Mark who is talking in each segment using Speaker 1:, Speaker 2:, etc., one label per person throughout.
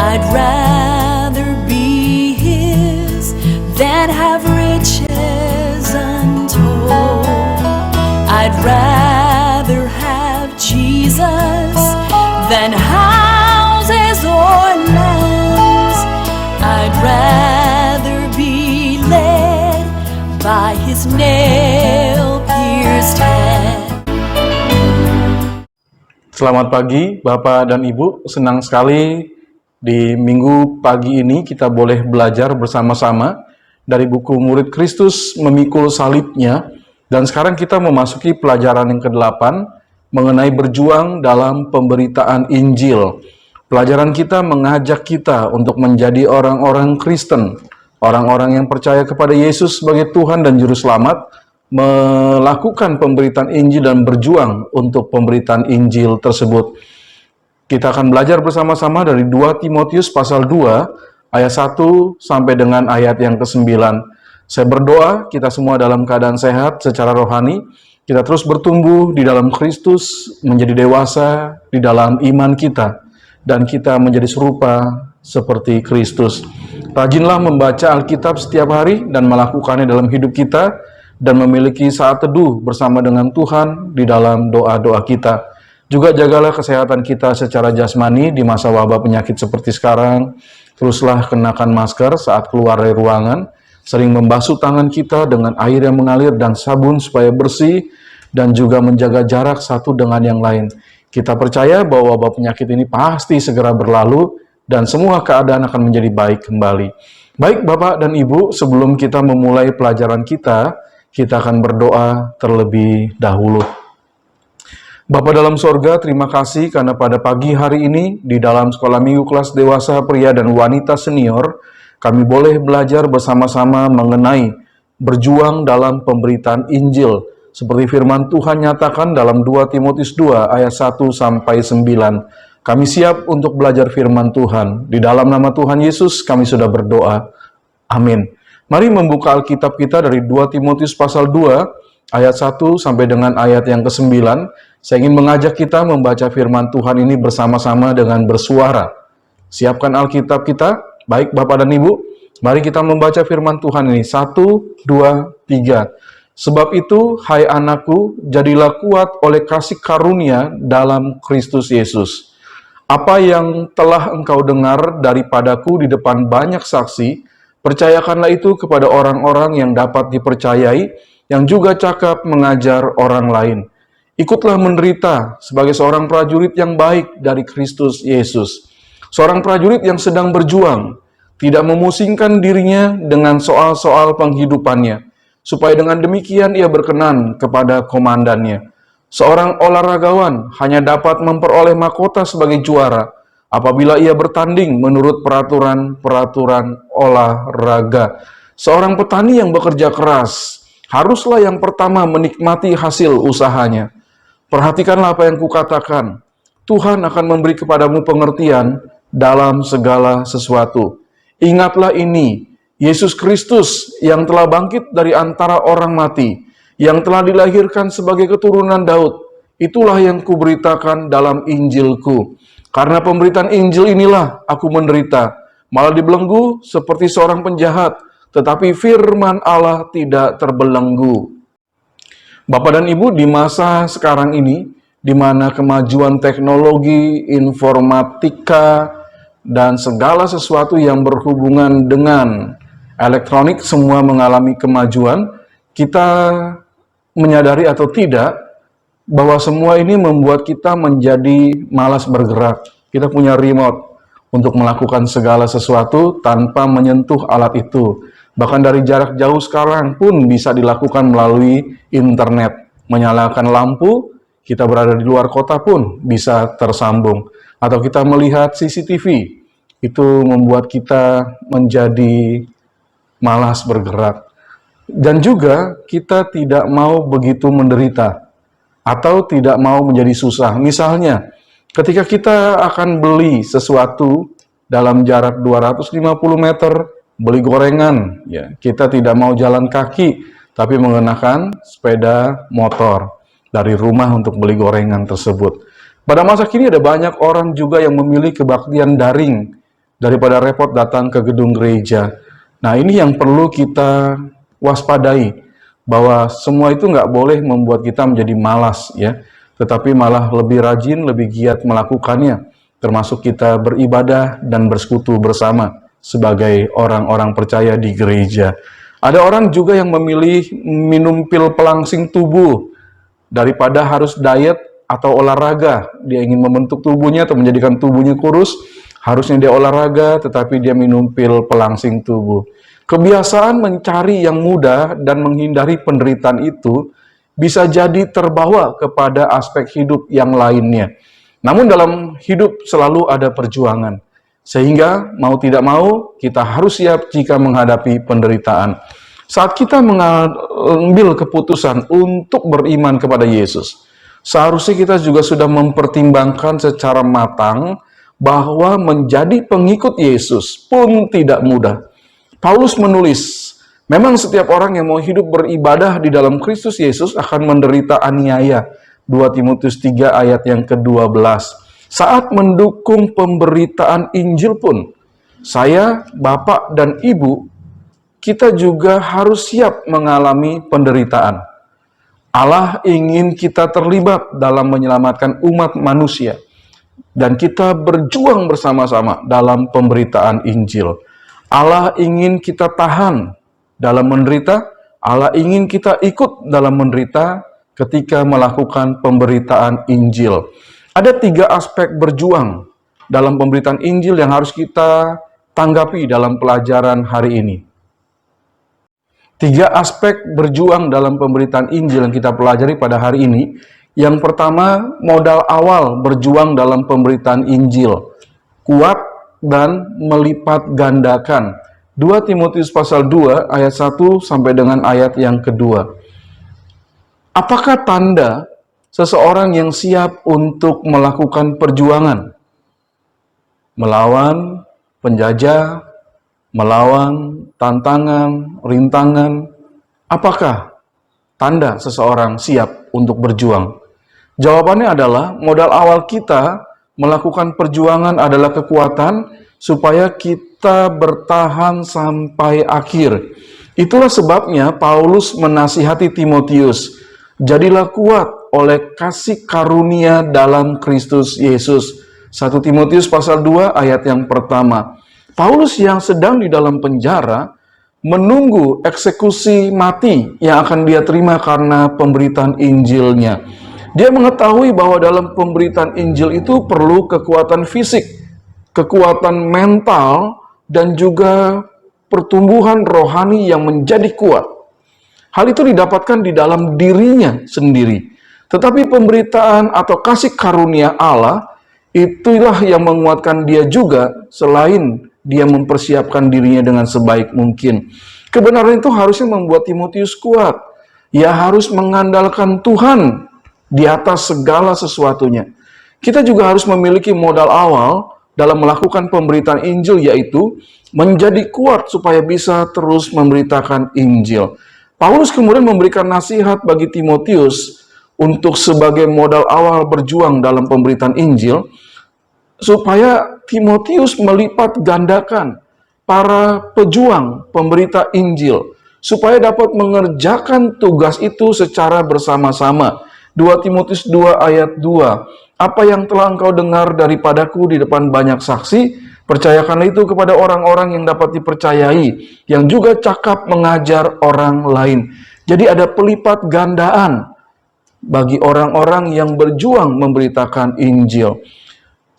Speaker 1: I'd rather be His than have riches untold. I'd rather have Jesus than houses or lands. I'd rather be led by His nail-pierced hand.
Speaker 2: Selamat pagi Bapak dan Ibu, senang sekali di minggu pagi ini kita boleh belajar bersama-sama dari buku Murid Kristus Memikul Salibnya. Dan sekarang kita memasuki pelajaran yang ke-8 mengenai berjuang dalam pemberitaan Injil. Pelajaran kita mengajak kita untuk menjadi orang-orang Kristen, orang-orang yang percaya kepada Yesus sebagai Tuhan dan Juru Selamat, melakukan pemberitaan Injil dan berjuang untuk pemberitaan Injil tersebut. Kita akan belajar bersama-sama dari 2 Timotius pasal 2 ayat 1 sampai dengan ayat yang ke-9. Saya berdoa kita semua dalam keadaan sehat secara rohani, kita terus bertumbuh di dalam Kristus, menjadi dewasa di dalam iman kita, dan kita menjadi serupa seperti Kristus. Rajinlah membaca Alkitab setiap hari dan melakukannya dalam hidup kita, dan memiliki saat teduh bersama dengan Tuhan di dalam doa-doa kita. Juga jagalah kesehatan kita secara jasmani di masa wabah penyakit seperti sekarang. Teruslah kenakan masker saat keluar dari ruangan, sering membasuh tangan kita dengan air yang mengalir dan sabun supaya bersih, dan juga menjaga jarak satu dengan yang lain. Kita percaya bahwa wabah penyakit ini pasti segera berlalu, dan semua keadaan akan menjadi baik kembali. Baik Bapak dan Ibu, sebelum kita memulai pelajaran kita akan berdoa terlebih dahulu. Bapa dalam sorga, terima kasih karena pada pagi hari ini di dalam sekolah minggu kelas dewasa pria dan wanita senior, kami boleh belajar bersama-sama mengenai berjuang dalam pemberitaan Injil. Seperti firman Tuhan nyatakan dalam 2 Timotius 2 ayat 1 sampai 9. Kami siap untuk belajar firman Tuhan. Di dalam nama Tuhan Yesus kami sudah berdoa. Amin. Mari membuka Alkitab kita dari 2 Timotius pasal 2 ayat 1 sampai dengan ayat yang ke-9. Saya ingin mengajak kita membaca firman Tuhan ini bersama-sama dengan bersuara. Siapkan Alkitab kita. Baik Bapak dan Ibu, mari kita membaca firman Tuhan ini. 1, 2, 3. Sebab itu, hai anakku, jadilah kuat oleh kasih karunia dalam Kristus Yesus. Apa yang telah engkau dengar daripadaku di depan banyak saksi, percayakanlah itu kepada orang-orang yang dapat dipercayai, yang juga cakap mengajar orang lain. Ikutlah menderita sebagai seorang prajurit yang baik dari Kristus Yesus. Seorang prajurit yang sedang berjuang, tidak memusingkan dirinya dengan soal-soal penghidupannya, supaya dengan demikian ia berkenan kepada komandannya. Seorang olahragawan hanya dapat memperoleh mahkota sebagai juara apabila ia bertanding menurut peraturan-peraturan olahraga. Seorang petani yang bekerja keras haruslah yang pertama menikmati hasil usahanya. Perhatikanlah apa yang kukatakan. Tuhan akan memberi kepadamu pengertian dalam segala sesuatu. Ingatlah ini, Yesus Kristus yang telah bangkit dari antara orang mati, yang telah dilahirkan sebagai keturunan Daud, itulah yang kuberitakan dalam Injilku. Karena pemberitaan Injil inilah aku menderita, malah dibelenggu seperti seorang penjahat, tetapi firman Allah tidak terbelenggu. Bapak dan Ibu, di masa sekarang ini, di mana kemajuan teknologi, informatika, dan segala sesuatu yang berhubungan dengan elektronik semua mengalami kemajuan, kita menyadari atau tidak bahwa semua ini membuat kita menjadi malas bergerak. Kita punya remote untuk melakukan segala sesuatu tanpa menyentuh alat itu. Bahkan dari jarak jauh sekarang pun bisa dilakukan melalui internet. Menyalakan lampu, kita berada di luar kota pun bisa tersambung. Atau kita melihat CCTV, itu membuat kita menjadi malas bergerak. Dan juga kita tidak mau begitu menderita, atau tidak mau menjadi susah. Misalnya, ketika kita akan beli sesuatu dalam jarak 250 meter, beli gorengan, ya, kita tidak mau jalan kaki, tapi mengenakan sepeda motor dari rumah untuk beli gorengan tersebut. Pada masa kini ada banyak orang juga yang memilih kebaktian daring daripada repot datang ke gedung gereja. Nah, ini yang perlu kita waspadai, bahwa semua itu nggak boleh membuat kita menjadi malas ya, tetapi malah lebih rajin, lebih giat melakukannya, termasuk kita beribadah dan bersekutu bersama sebagai orang-orang percaya di gereja. Ada orang juga yang memilih minum pil pelangsing tubuh daripada harus diet atau olahraga. Dia ingin membentuk tubuhnya atau menjadikan tubuhnya kurus, harusnya dia olahraga, tetapi dia minum pil pelangsing tubuh. Kebiasaan mencari yang mudah dan menghindari penderitaan itu bisa jadi terbawa kepada aspek hidup yang lainnya. Namun dalam hidup selalu ada perjuangan. Sehingga mau tidak mau kita harus siap jika menghadapi penderitaan. Saat kita mengambil keputusan untuk beriman kepada Yesus, seharusnya kita juga sudah mempertimbangkan secara matang bahwa menjadi pengikut Yesus pun tidak mudah. Paulus menulis, memang setiap orang yang mau hidup beribadah di dalam Kristus Yesus akan menderita aniaya. 2 Timotius 3 ayat yang ke-12. Saat mendukung pemberitaan Injil pun, saya, Bapak, dan Ibu, kita juga harus siap mengalami penderitaan. Allah ingin kita terlibat dalam menyelamatkan umat manusia, dan kita berjuang bersama-sama dalam pemberitaan Injil. Allah ingin kita tahan dalam menderita, Allah ingin kita ikut dalam menderita ketika melakukan pemberitaan Injil. Ada 3 aspek berjuang dalam pemberitaan Injil yang harus kita tanggapi dalam pelajaran hari ini. 3 aspek berjuang dalam pemberitaan Injil yang kita pelajari pada hari ini. Yang pertama, modal awal berjuang dalam pemberitaan Injil. Kuat dan melipat gandakan. 2 Timotius pasal 2 ayat 1 sampai dengan ayat yang kedua. Apakah tanda seseorang yang siap untuk melakukan perjuangan? Melawan penjajah, melawan tantangan, rintangan. Apakah tanda seseorang siap untuk berjuang? Jawabannya adalah modal awal kita melakukan perjuangan adalah kekuatan supaya kita bertahan sampai akhir. Itulah sebabnya Paulus menasihati Timotius, jadilah kuat oleh kasih karunia dalam Kristus Yesus. 1 Timotius pasal 2 ayat yang pertama. Paulus yang sedang di dalam penjara menunggu eksekusi mati yang akan dia terima karena pemberitaan Injilnya. Dia mengetahui bahwa dalam pemberitaan Injil itu perlu kekuatan fisik, kekuatan mental, dan juga pertumbuhan rohani yang menjadi kuat. Hal itu didapatkan di dalam dirinya sendiri. Tetapi pemberitaan atau kasih karunia Allah, itulah yang menguatkan dia juga selain dia mempersiapkan dirinya dengan sebaik mungkin. Kebenaran itu harusnya membuat Timotius kuat. Ia harus mengandalkan Tuhan di atas segala sesuatunya. Kita juga harus memiliki modal awal dalam melakukan pemberitaan Injil, yaitu menjadi kuat supaya bisa terus memberitakan Injil. Paulus kemudian memberikan nasihat bagi Timotius untuk sebagai modal awal berjuang dalam pemberitaan Injil, supaya Timotius melipat gandakan para pejuang pemberita Injil, supaya dapat mengerjakan tugas itu secara bersama-sama. 2 Timotius 2 ayat 2. Apa yang telah engkau dengar daripadaku di depan banyak saksi, percayakan itu kepada orang-orang yang dapat dipercayai, yang juga cakap mengajar orang lain. Jadi ada pelipat gandaan bagi orang-orang yang berjuang memberitakan Injil.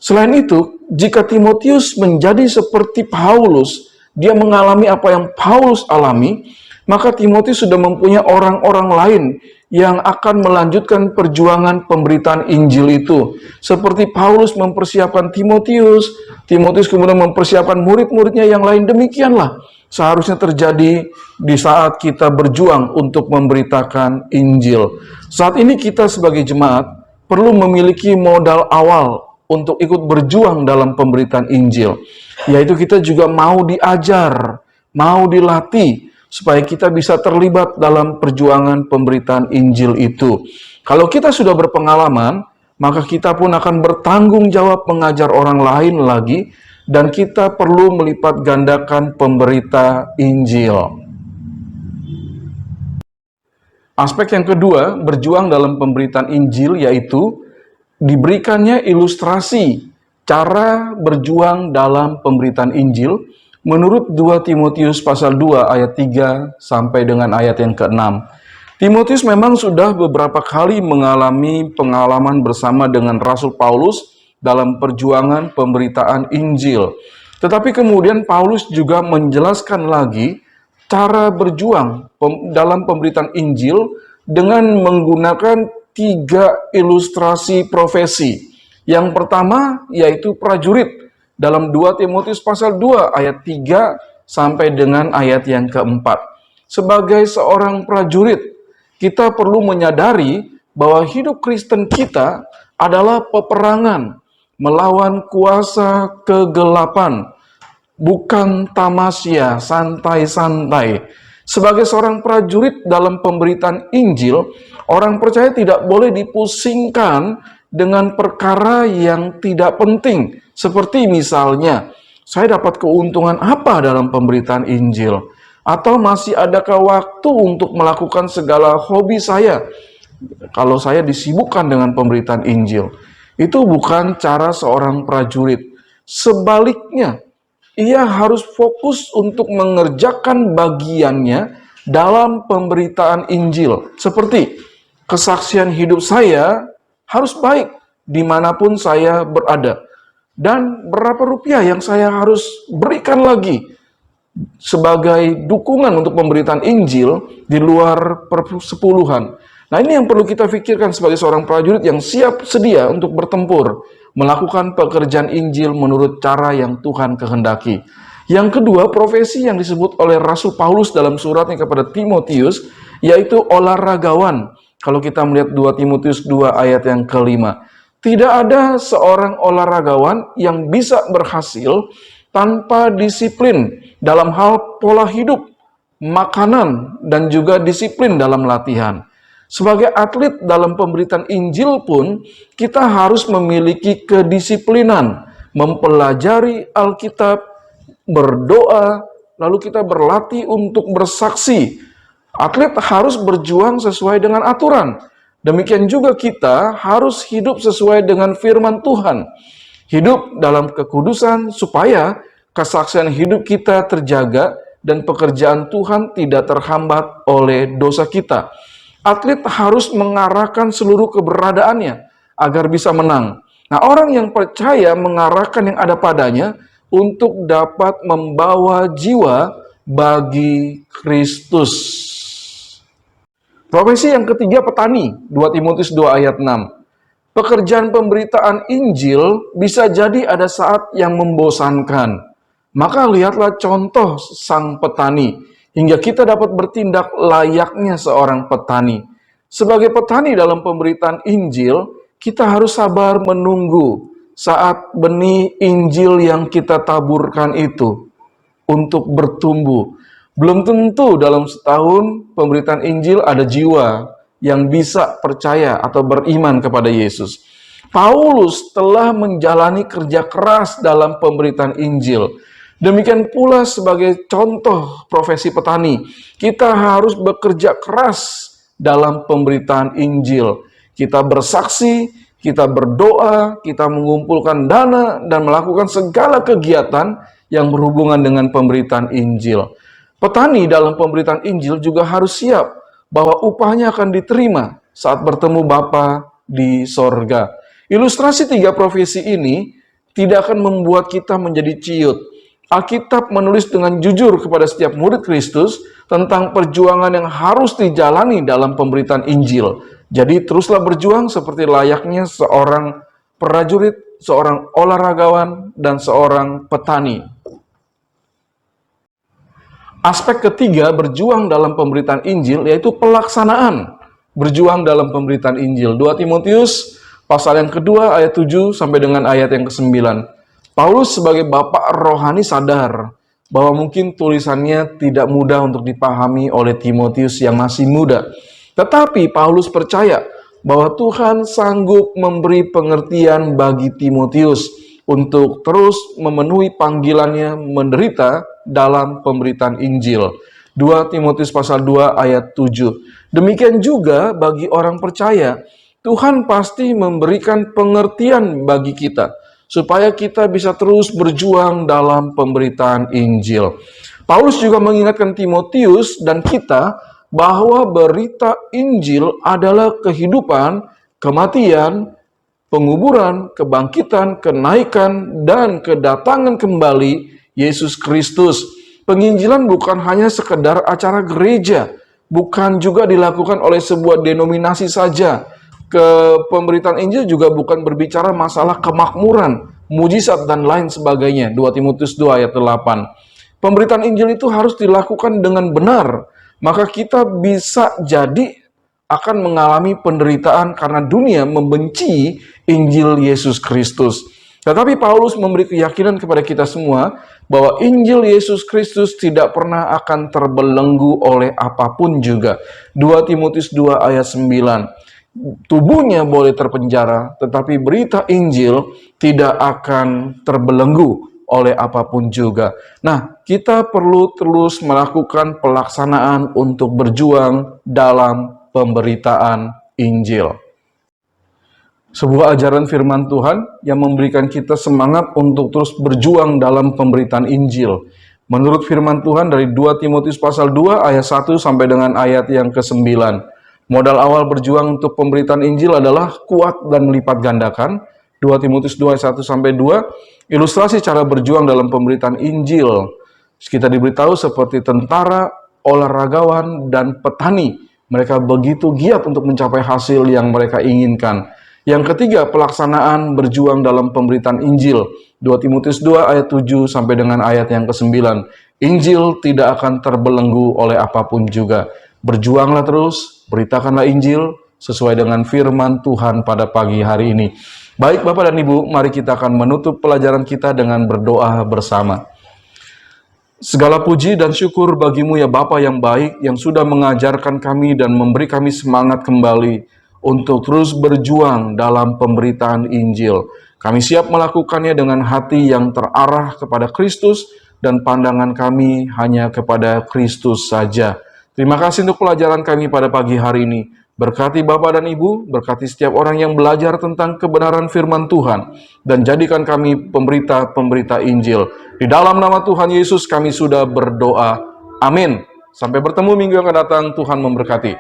Speaker 2: Selain itu, jika Timotius menjadi seperti Paulus, dia mengalami apa yang Paulus alami, maka Timotius sudah mempunyai orang-orang lain yang akan melanjutkan perjuangan pemberitaan Injil itu. Seperti Paulus mempersiapkan Timotius, Timotius kemudian mempersiapkan murid-muridnya yang lain. Demikianlah seharusnya terjadi di saat kita berjuang untuk memberitakan Injil. Saat ini kita sebagai jemaat perlu memiliki modal awal untuk ikut berjuang dalam pemberitaan Injil, yaitu kita juga mau diajar, mau dilatih, supaya kita bisa terlibat dalam perjuangan pemberitaan Injil itu. Kalau kita sudah berpengalaman, maka kita pun akan bertanggung jawab mengajar orang lain lagi dan kita perlu melipat gandakan pemberita Injil. Aspek yang kedua, berjuang dalam pemberitaan Injil, yaitu diberikannya ilustrasi cara berjuang dalam pemberitaan Injil menurut 2 Timotius pasal 2 ayat 3 sampai dengan ayat yang ke-6. Timotius memang sudah beberapa kali mengalami pengalaman bersama dengan Rasul Paulus dalam perjuangan pemberitaan Injil. Tetapi kemudian Paulus juga menjelaskan lagi cara berjuang dalam pemberitaan Injil dengan menggunakan 3 ilustrasi profesi. Yang pertama yaitu prajurit dalam 2 Timotius pasal 2 ayat 3 sampai dengan ayat yang keempat. Sebagai seorang prajurit, kita perlu menyadari bahwa hidup Kristen kita adalah peperangan melawan kuasa kegelapan, bukan tamasya, santai-santai. Sebagai seorang prajurit dalam pemberitaan Injil, orang percaya tidak boleh dipusingkan dengan perkara yang tidak penting. Seperti misalnya, saya dapat keuntungan apa dalam pemberitaan Injil? Atau masih adakah waktu untuk melakukan segala hobi saya kalau saya disibukkan dengan pemberitaan Injil? Itu bukan cara seorang prajurit. Sebaliknya, ia harus fokus untuk mengerjakan bagiannya dalam pemberitaan Injil. Seperti kesaksian hidup saya harus baik dimanapun saya berada. Dan berapa rupiah yang saya harus berikan lagi sebagai dukungan untuk pemberitaan Injil di luar persepuluhan. Nah, ini yang perlu kita pikirkan sebagai seorang prajurit yang siap sedia untuk bertempur, melakukan pekerjaan Injil menurut cara yang Tuhan kehendaki. Yang kedua, profesi yang disebut oleh Rasul Paulus dalam suratnya kepada Timotius, yaitu olahragawan. Kalau kita melihat 2 Timotius 2 ayat yang kelima. Tidak ada seorang olahragawan yang bisa berhasil tanpa disiplin dalam hal pola hidup, makanan, dan juga disiplin dalam latihan. Sebagai atlet dalam pemberitaan Injil pun, kita harus memiliki kedisiplinan, mempelajari Alkitab, berdoa, lalu kita berlatih untuk bersaksi. Atlet harus berjuang sesuai dengan aturan. Demikian juga kita harus hidup sesuai dengan firman Tuhan. Hidup dalam kekudusan supaya kesaksian hidup kita terjaga dan pekerjaan Tuhan tidak terhambat oleh dosa kita. Atlet harus mengarahkan seluruh keberadaannya agar bisa menang. Nah, orang yang percaya mengarahkan yang ada padanya untuk dapat membawa jiwa bagi Kristus. Profesi yang ketiga, petani. 2 Timotius 2 ayat 6. Pekerjaan pemberitaan Injil bisa jadi ada saat yang membosankan. Maka lihatlah contoh sang petani, hingga kita dapat bertindak layaknya seorang petani. Sebagai petani dalam pemberitaan Injil, kita harus sabar menunggu saat benih Injil yang kita taburkan itu untuk bertumbuh. Belum tentu dalam setahun pemberitaan Injil ada jiwa yang bisa percaya atau beriman kepada Yesus. Paulus telah menjalani kerja keras dalam pemberitaan Injil. Demikian pula sebagai contoh profesi petani, kita harus bekerja keras dalam pemberitaan Injil. Kita bersaksi, kita berdoa, kita mengumpulkan dana, dan melakukan segala kegiatan yang berhubungan dengan pemberitaan Injil. Petani dalam pemberitaan Injil juga harus siap bahwa upahnya akan diterima saat bertemu Bapa di sorga. Ilustrasi 3 profesi ini tidak akan membuat kita menjadi ciut. Alkitab menulis dengan jujur kepada setiap murid Kristus tentang perjuangan yang harus dijalani dalam pemberitaan Injil. Jadi teruslah berjuang seperti layaknya seorang prajurit, seorang olahragawan, dan seorang petani. Aspek ketiga berjuang dalam pemberitaan Injil yaitu pelaksanaan berjuang dalam pemberitaan Injil. 2 Timotius pasal yang kedua ayat 7 sampai dengan ayat yang ke-9. Paulus sebagai bapak rohani sadar bahwa mungkin tulisannya tidak mudah untuk dipahami oleh Timotius yang masih muda. Tetapi Paulus percaya bahwa Tuhan sanggup memberi pengertian bagi Timotius untuk terus memenuhi panggilannya menderita dalam pemberitaan Injil. 2 Timotius pasal 2 ayat 7. Demikian juga bagi orang percaya, Tuhan pasti memberikan pengertian bagi kita, supaya kita bisa terus berjuang dalam pemberitaan Injil. Paulus juga mengingatkan Timotius dan kita bahwa berita Injil adalah kehidupan, kematian, penguburan, kebangkitan, kenaikan, dan kedatangan kembali Yesus Kristus. Penginjilan bukan hanya sekedar acara gereja, bukan juga dilakukan oleh sebuah denominasi saja. Pemberitaan Injil juga bukan berbicara masalah kemakmuran, mujizat, dan lain sebagainya. 2 Timotius 2 ayat 8. Pemberitaan Injil itu harus dilakukan dengan benar, maka kita bisa jadi akan mengalami penderitaan karena dunia membenci Injil Yesus Kristus. Tetapi Paulus memberi keyakinan kepada kita semua bahwa Injil Yesus Kristus tidak pernah akan terbelenggu oleh apapun juga. 2 Timotius 2 ayat 9. Tubuhnya boleh terpenjara, tetapi berita Injil tidak akan terbelenggu oleh apapun juga. Nah, kita perlu terus melakukan pelaksanaan untuk berjuang dalam pemberitaan Injil. Sebuah ajaran firman Tuhan yang memberikan kita semangat untuk terus berjuang dalam pemberitaan Injil. Menurut firman Tuhan dari 2 Timotius pasal 2 ayat 1 sampai dengan ayat yang ke-9. Modal awal berjuang untuk pemberitaan Injil adalah kuat dan melipat gandakan. 2 Timotius 2 ayat 1 sampai 2. Ilustrasi cara berjuang dalam pemberitaan Injil. Kita diberitahu seperti tentara, olahragawan, dan petani. Mereka begitu giat untuk mencapai hasil yang mereka inginkan. Yang ketiga, pelaksanaan berjuang dalam pemberitaan Injil. 2 Timotius 2 ayat 7 sampai dengan ayat yang ke-9. Injil tidak akan terbelenggu oleh apapun juga. Berjuanglah terus, beritakanlah Injil sesuai dengan firman Tuhan pada pagi hari ini. Baik Bapak dan Ibu, mari kita akan menutup pelajaran kita dengan berdoa bersama. Segala puji dan syukur bagimu ya Bapa yang baik, yang sudah mengajarkan kami dan memberi kami semangat kembali untuk terus berjuang dalam pemberitaan Injil. Kami siap melakukannya dengan hati yang terarah kepada Kristus dan pandangan kami hanya kepada Kristus saja. Terima kasih untuk pelajaran kami pada pagi hari ini. Berkati Bapak dan Ibu, berkati setiap orang yang belajar tentang kebenaran firman Tuhan, dan jadikan kami pemberita-pemberita Injil. Di dalam nama Tuhan Yesus kami sudah berdoa. Amin. Sampai bertemu minggu yang akan datang. Tuhan memberkati.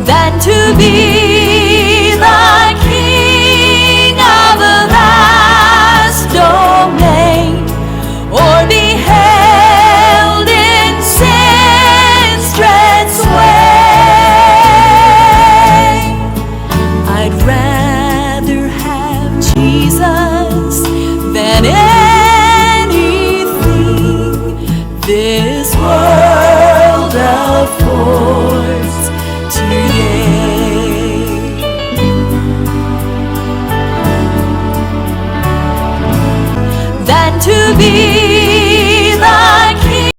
Speaker 1: Than to be the king of a vast domain, or be held in sin's dread sway. I'd rather have Jesus than anything this world affords today. Than to be